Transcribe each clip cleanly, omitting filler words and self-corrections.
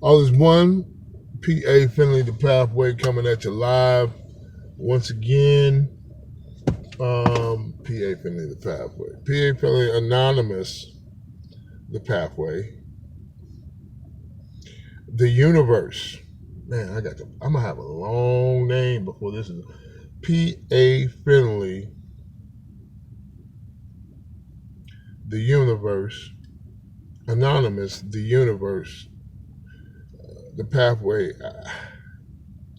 All is one. P.A. Finley, the Pathway, coming at you live once again. P.A. Finley, the Pathway. P.A. Finley, Anonymous, the Pathway. TheUniVerse. Man, I'm gonna have a long name before this is P.A. Finley, TheUniVerse, Anonymous, TheUniVerse, the Pathway.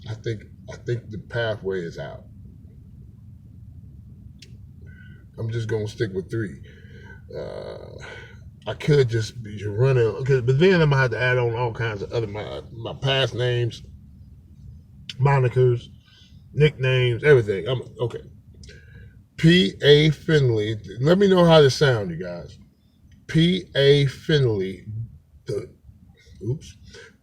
I think the Pathway is out. I'm just gonna stick with 3. I could just be running, but then I'm gonna have to add on all kinds of other my past names, monikers, nicknames, everything. I'm okay. P.A. Finley. Let me know how this sound, you guys. P.A. Finley.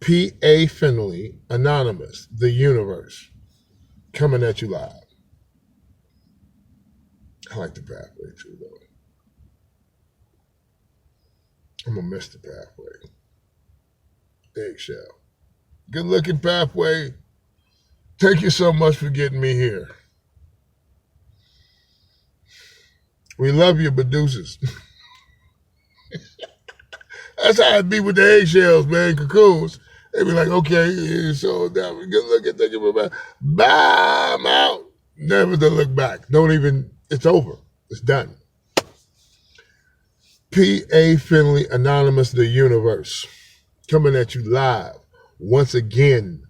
P.A. Finley, Anonymous, TheUniVerse, coming at you live. I like the Pathway too, though. I'm gonna miss the Pathway. Eggshell. Good looking Pathway. Thank you so much for getting me here. We love you, producers. That's how it be with the eggshells, man, cocoons. They be like, okay, so that good looking, thank you for bye, I'm out. Never to look back. Don't even, it's over. It's done. P.A. Finley, Anonymous, TheUniVerse, coming at you live once again.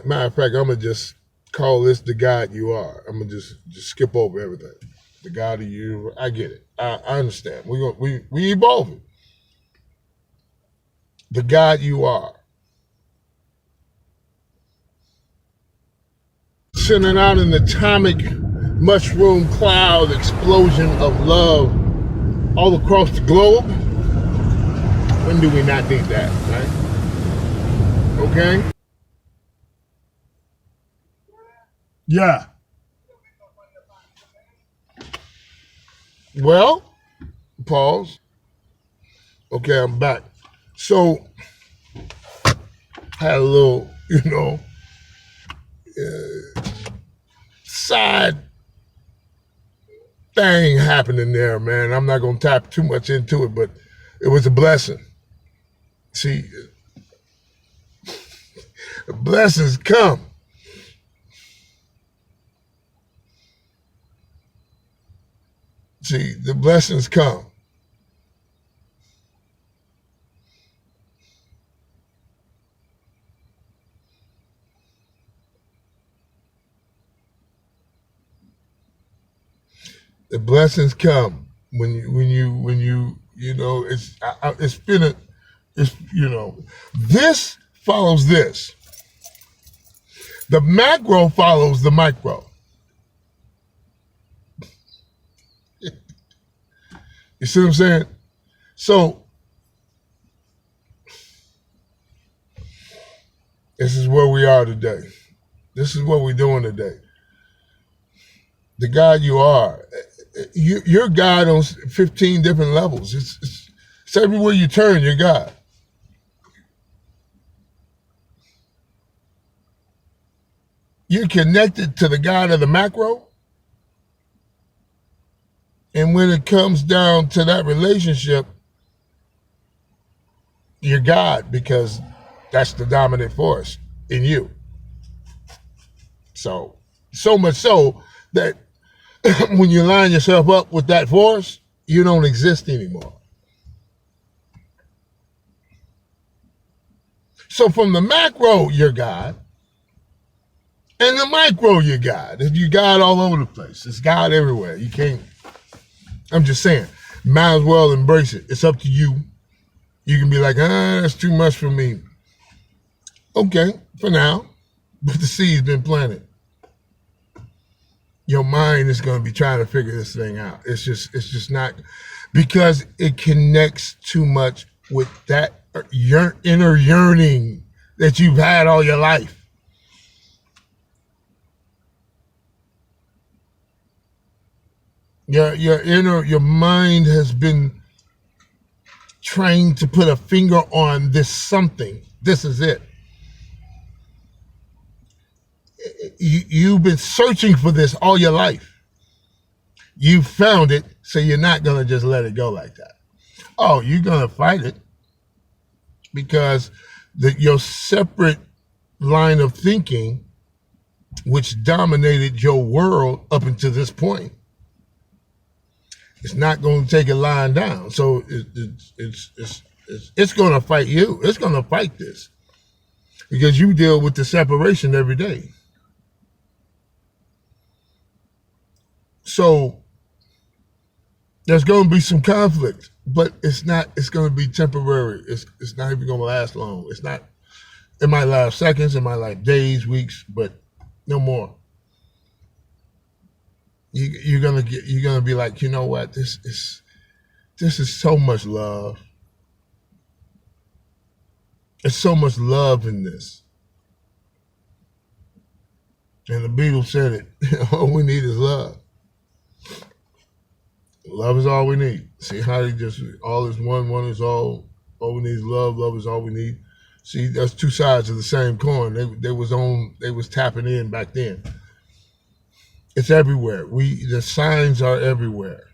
Matter of fact, I'm gonna just call this the God you are. I'm gonna just skip over everything. The God of you, I get it. I understand. We evolving. The God you are. Sending out an atomic mushroom cloud explosion of love all across the globe. When do we not need that, right? Okay? Yeah. Well, pause. Okay, I'm back. So, had a little, side thing happening there, man. I'm not going to tap too much into it, but it was a blessing. See, blessings come. See, the blessings come. The blessings come when you it's been this follows this. The macro follows the micro. You see what I'm saying? So this is where we are today. This is what we're doing today. The God you are. You're God on 15 different levels. It's everywhere you turn, you're God. You're connected to the God of the macro. And when it comes down to that relationship, you're God, because that's the dominant force in you. So much so that when you line yourself up with that force, you don't exist anymore. So from the macro, you're God. And the micro, you're God. You're God all over the place. It's God everywhere. You can't, I'm just saying, might as well embrace it. It's up to you. You can be like, that's too much for me. Okay, for now. But the seed's been planted. Your mind is going to be trying to figure this thing out. It's just not, because it connects too much with that inner yearning that you've had all your life. Your mind has been trying to put a finger on this something. This is it. You've been searching for this all your life. You found it, so you're not going to just let it go like that. Oh, you're going to fight it because your separate line of thinking, which dominated your world up until this point, it's not going to take it lying down. So it's going to fight you. It's going to fight this because you deal with the separation every day. So there's going to be some conflict, but it's going to be temporary. It's not even going to last long. It might last seconds, it might last days, weeks, but no more. You're gonna be like, you know what? This is so much love. There's so much love in this. And the Beatles said it. All we need is love. Love is all we need. See how they just all is one, one is all. All we need is love. Love is all we need. See, that's two sides of the same coin. They was tapping in back then. It's everywhere. The signs are everywhere.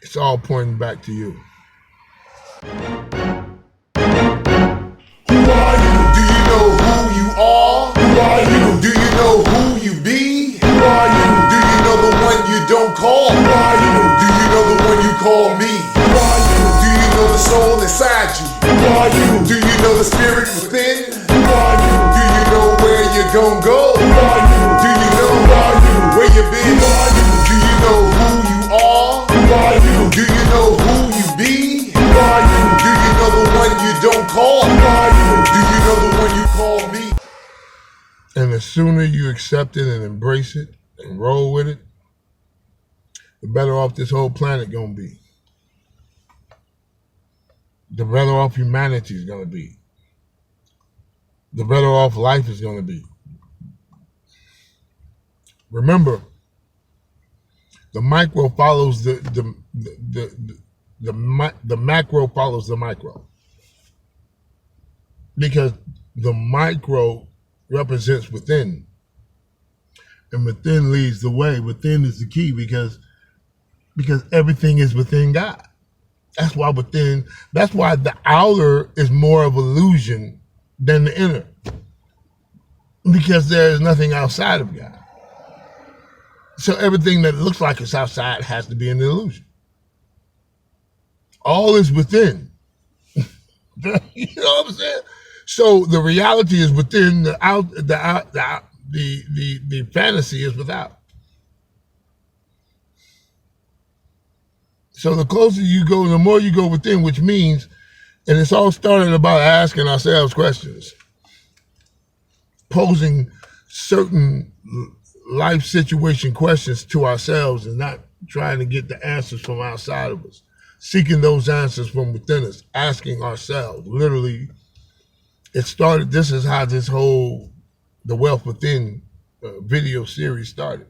It's all pointing back to you. Who are you? Do you know who you are? Who are you? Do you know who you be? Who are you? Do you know the one you don't call? Who are you? Do you know the one you call me? Who are you? Do you know the soul inside you? Who are you? Do you know the spirit within? Who are you? Do you know where you're gonna go? Who are you? Do you know who are you? Where you been? Who are you? Do you know who you are? Who are you? Do you know who you be? Who are you? Do you know the one you don't call? Who are you? Do you know the one you call me? And the sooner you accept it and embrace it and roll with it, the better off this whole planet gonna be. The better off humanity is gonna be. The better off life is gonna be. Remember, the micro follows the macro follows the micro, because the micro represents within, and within leads the way. Within is the key because everything is within God. That's why the outer is more of illusion than the inner, because there is nothing outside of God. So everything that looks like it's outside has to be an illusion. All is within. You know what I'm saying? So the reality is within, the fantasy is without. So the closer you go, the more you go within, which means, and it's all started about asking ourselves questions, posing certain life situation questions to ourselves and not trying to get the answers from outside of us, seeking those answers from within us, asking ourselves. Literally, it started, this is how this whole The Wealth Within video series started.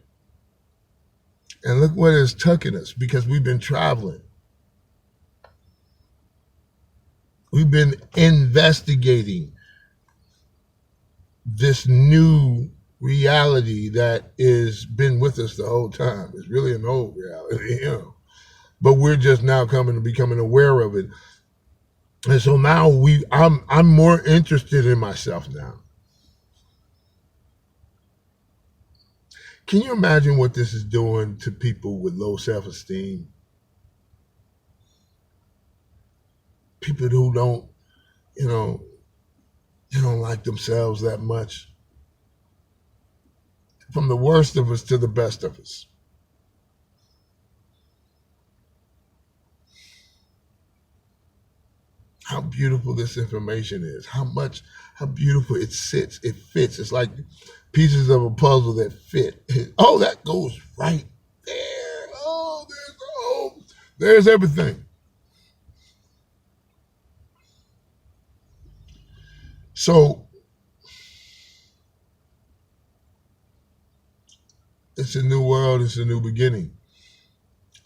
And look where it's tucking us, because we've been traveling. We've been investigating this new reality that has been with us the whole time. It's really an old reality, but we're just now becoming aware of it. And so now I'm more interested in myself now. Can you imagine what this is doing to people with low self-esteem? People who don't like themselves that much. From the worst of us to the best of us. How beautiful this information is. How beautiful it sits. It fits. It's like pieces of a puzzle that fit. Oh, that goes right there. Oh, there's everything. So it's a new world. It's a new beginning.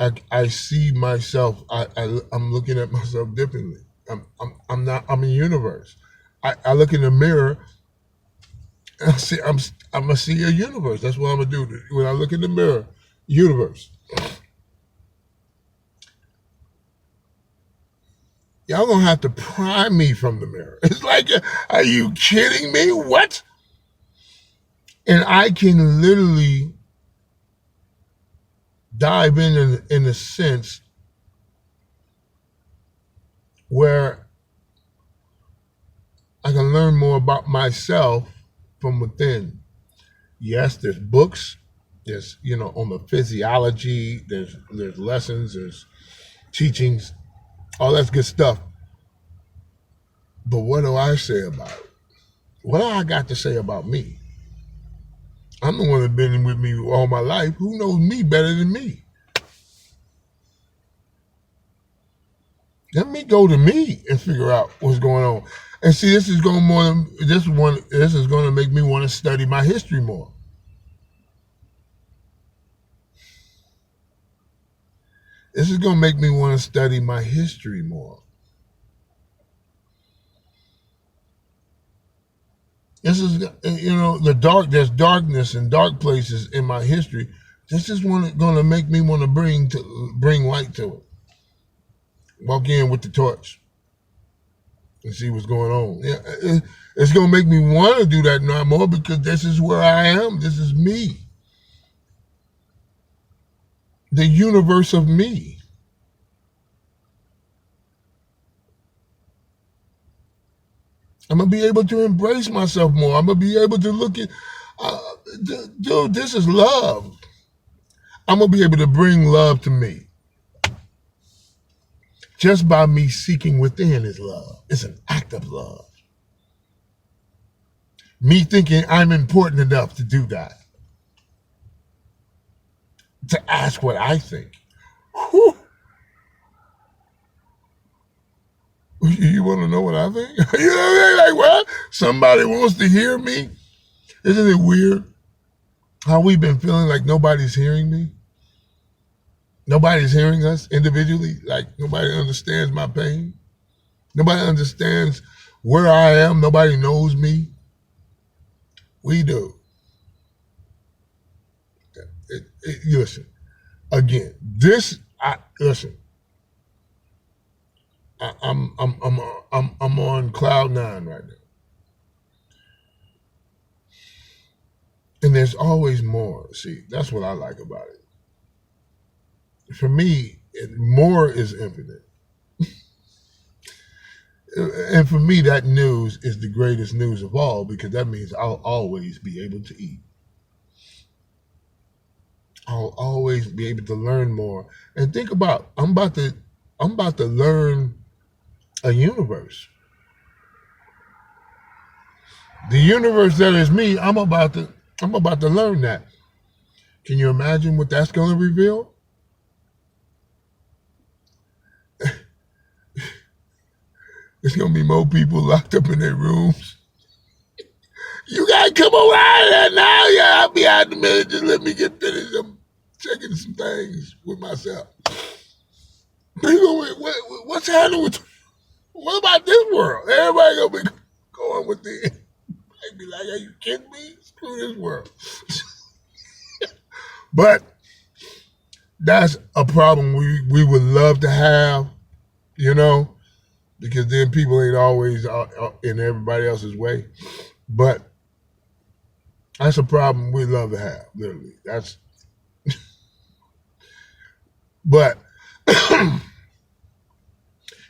I see myself. I'm looking at myself differently. I'm not. I'm a universe. I look in the mirror and I see I'm gonna see a universe. That's what I'm gonna do when I look in the mirror. Universe. Y'all gonna have to pry me from the mirror. It's like, are you kidding me? What? And I can literally dive in a sense where I can learn more about myself from within. Yes, there's books. There's on the physiology. There's lessons. There's teachings. All that's good stuff. But what do I say about it? What do I got to say about me? I'm the one that's been with me all my life. Who knows me better than me? Let me go to me and figure out what's going on. And see, this is going to make me want to study my history more. This is going to make me want to study my history more. This is, there's darkness and dark places in my history. This is going to make me want to bring light to it. Walk in with the torch and see what's going on. Yeah, it's going to make me want to do that now more because this is where I am. This is me. The universe of me. I'm going to be able to embrace myself more. I'm going to be able to look at, dude, this is love. I'm going to be able to bring love to me. Just by me seeking within is love. It's an act of love. Me thinking I'm important enough to do that. To ask what I think. Whew. You want to know what I think? You know what I mean? Like, what? Somebody wants to hear me? Isn't it weird how we've been feeling like nobody's hearing me? Nobody's hearing us individually. Like, nobody understands my pain. Nobody understands where I am. Nobody knows me. We do. Listen, again, listen. I'm on cloud 9 right now. And there's always more. See, that's what I like about it. For me, more is infinite. And for me, that news is the greatest news of all because that means I'll always be able to eat. I'll always be able to learn more. And think about, I'm about to learn a universe. The universe that is me, I'm about to learn that. Can you imagine what that's going to reveal? There's going to be more people locked up in their rooms. You got to come over out of there now. Yeah, I'll be out in a minute. Just let me get finished. I'm checking some things with myself. People, what's happening with, what about this world? Everybody going to be going with it. I'd be like, are you kidding me? Screw this world. But that's a problem we would love to have, because then people ain't always in everybody else's way. But that's a problem we love to have, literally. But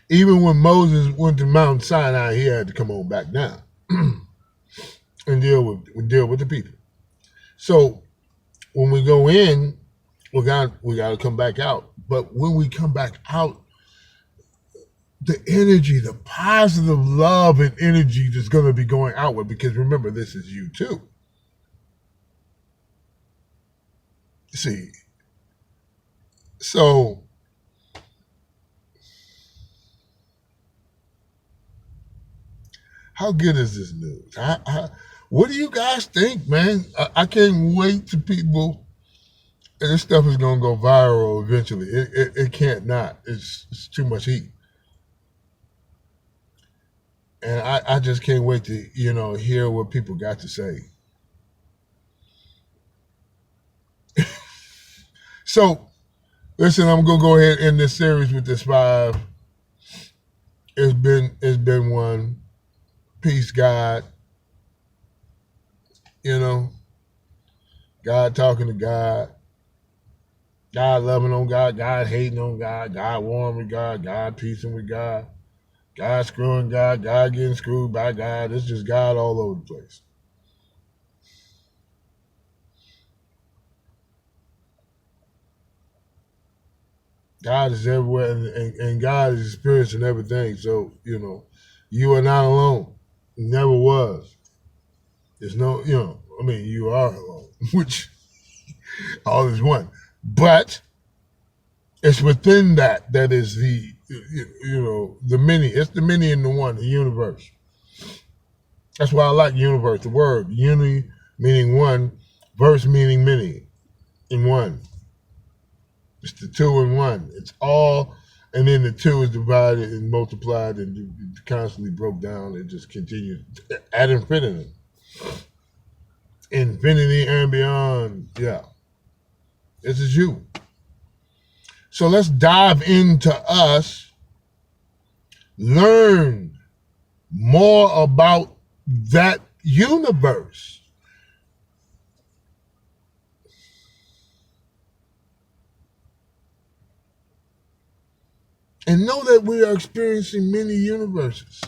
even when Moses went to Mount Sinai, he had to come on back down and deal with the people. So when we go in, we got to come back out. But when we come back out, the energy, the positive love and energy that's going to be going outward, because remember, this is you too. See, so how good is this news? What do you guys think, man? I can't wait to people And this stuff is gonna go viral eventually. It can't not. It's too much heat. And I just can't wait to, hear what people got to say. So, listen, I'm gonna go ahead and end this series with this 5. It's been one. Peace, God. God talking to God. God loving on God. God hating on God. God warring with God. God peacing with God. God screwing God. God getting screwed by God. It's just God all over the place. God is everywhere, and God is experiencing everything. So, you are not alone. Never was. There's no, you are alone, which all is one. But it's within that is the, the many. It's the many in the one, the universe. That's why I like universe, the word. Uni meaning one, verse meaning many in one. It's the 2 in 1. It's all, and then the 2 is divided and multiplied and constantly broke down. It just continues ad infinitum. Infinity and beyond. Yeah. This is you. So let's dive into us, learn more about that universe. And know that we are experiencing many universes.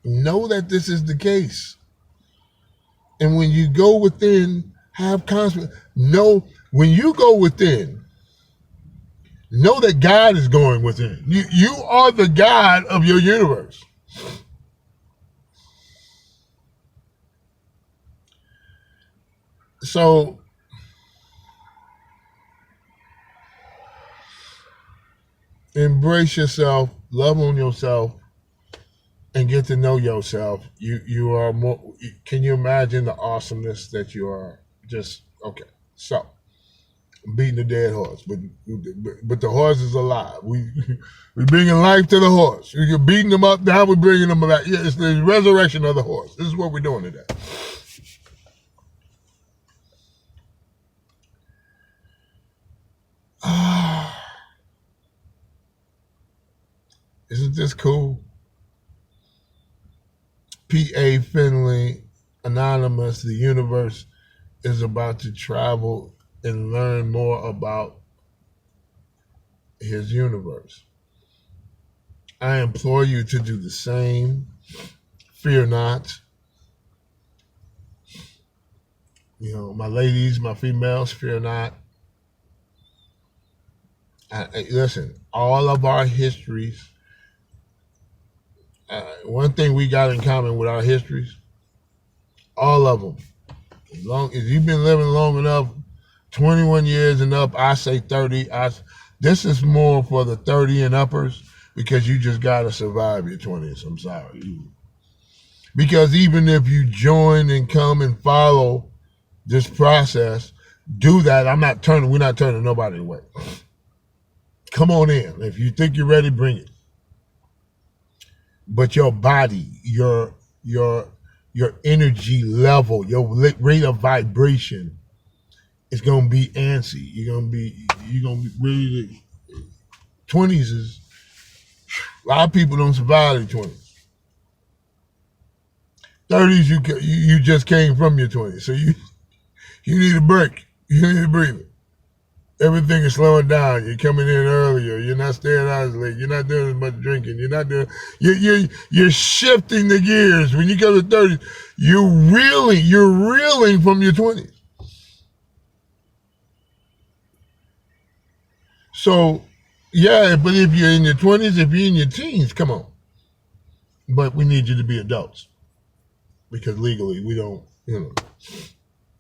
Know that this is the case. And when you go within, have confidence. Know when you go within, know that God is going within. You are the God of your universe. So embrace yourself, love on yourself, and get to know yourself. You are more. Can you imagine the awesomeness that you are? Just okay. So beating the dead horse, but the horse is alive. We bringing life to the horse. You're beating them up. Now we're bringing them back. Yeah, it's the resurrection of the horse. This is what we're doing today. Isn't this cool? P.A. Finley, Anonymous, TheUniVerse is about to travel and learn more about his universe. I implore you to do the same. Fear not. My ladies, my females, fear not. Listen, all of our histories, one thing we got in common with our histories, all of them, as long as you've been living long enough, 21 years and up, I say 30. This is more for the 30 and uppers because you just got to survive your 20s. I'm sorry. Because even if you join and come and follow this process, do that. We're not turning nobody away. Come on in. If you think you're ready, bring it. But your body, your energy level, your rate of vibration is gonna be antsy. You're gonna be ready to. 20s is a lot of people don't survive their 20s. 30s, you just came from your 20s, so you need a break. You need a breather. Everything is slowing down. You're coming in earlier. You're not staying out as late. You're not doing as much drinking. You're not doing. You're shifting the gears. When you go to 30s, you're reeling from your 20s. So, yeah, but if you're in your 20s, if you're in your teens, come on. But we need you to be adults because legally we don't,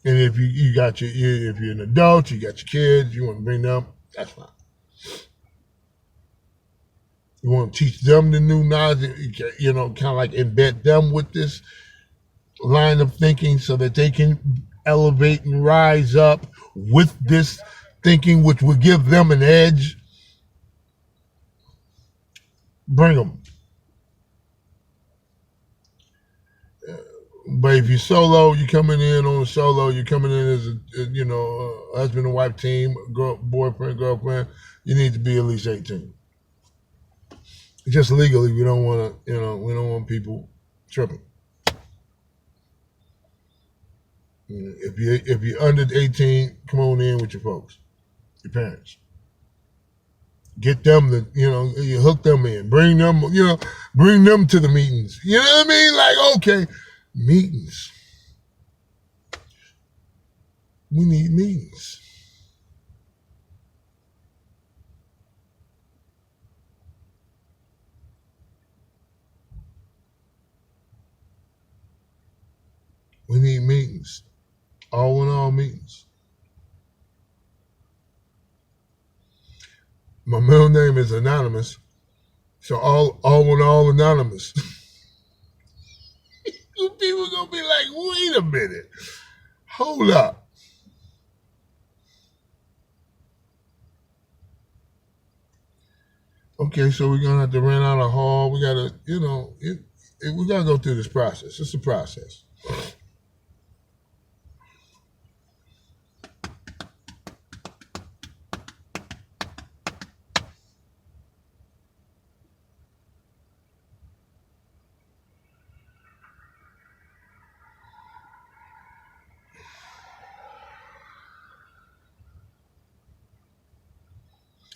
And if if you're an adult, you got your kids, you want to bring them, that's fine. You want to teach them the new knowledge, kind of like embed them with this. line of thinking so that they can elevate and rise up with this thinking, which will give them an edge, bring them. But if you're solo, you're coming in on a solo, you're coming in as a husband and wife team, boyfriend, girlfriend, you need to be at least 18. Just legally, we don't want to, we don't want people tripping. If you're under 18, come on in with your folks, your parents. Get them you hook them in, bring them to the meetings. You know what I mean? Like, okay, meetings. We need meetings. We need meetings. All in all meetings. My middle name is Anonymous, so all in all anonymous. People are gonna be like, wait a minute, hold up. Okay, so we're gonna have to rent out a hall. We gotta, we gotta go through this process. It's a process.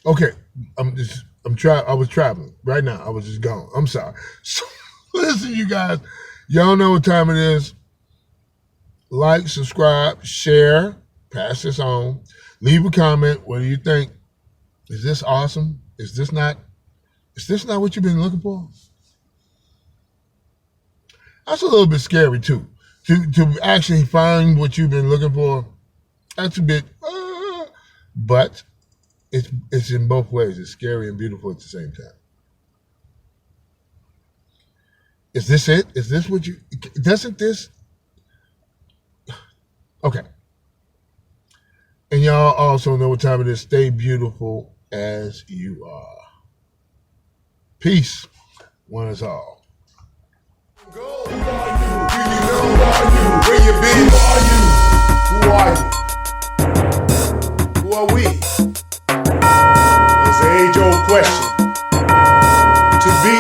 Okay, I was traveling right now. I was just gone. I'm sorry. So listen, you guys, y'all know what time it is. Like, subscribe, share, pass this on. Leave a comment. What do you think? Is this awesome? Is this not what you've been looking for? That's a little bit scary too. To actually find what you've been looking for, that's a bit, but it's in both ways. It's scary and beautiful at the same time. Is this it? Is this what you, doesn't this? Okay. And y'all also know what time it is. Stay beautiful as you are. Peace. One is all. Who are you? Do you know who are you? Where you been? Who are you? Who are we? It's an age-old question. To be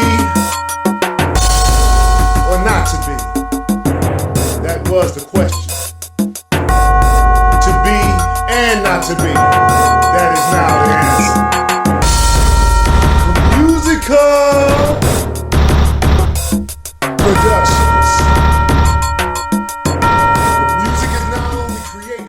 or not to be? That was the question. To be and not to be. That is now the answer. Musical production.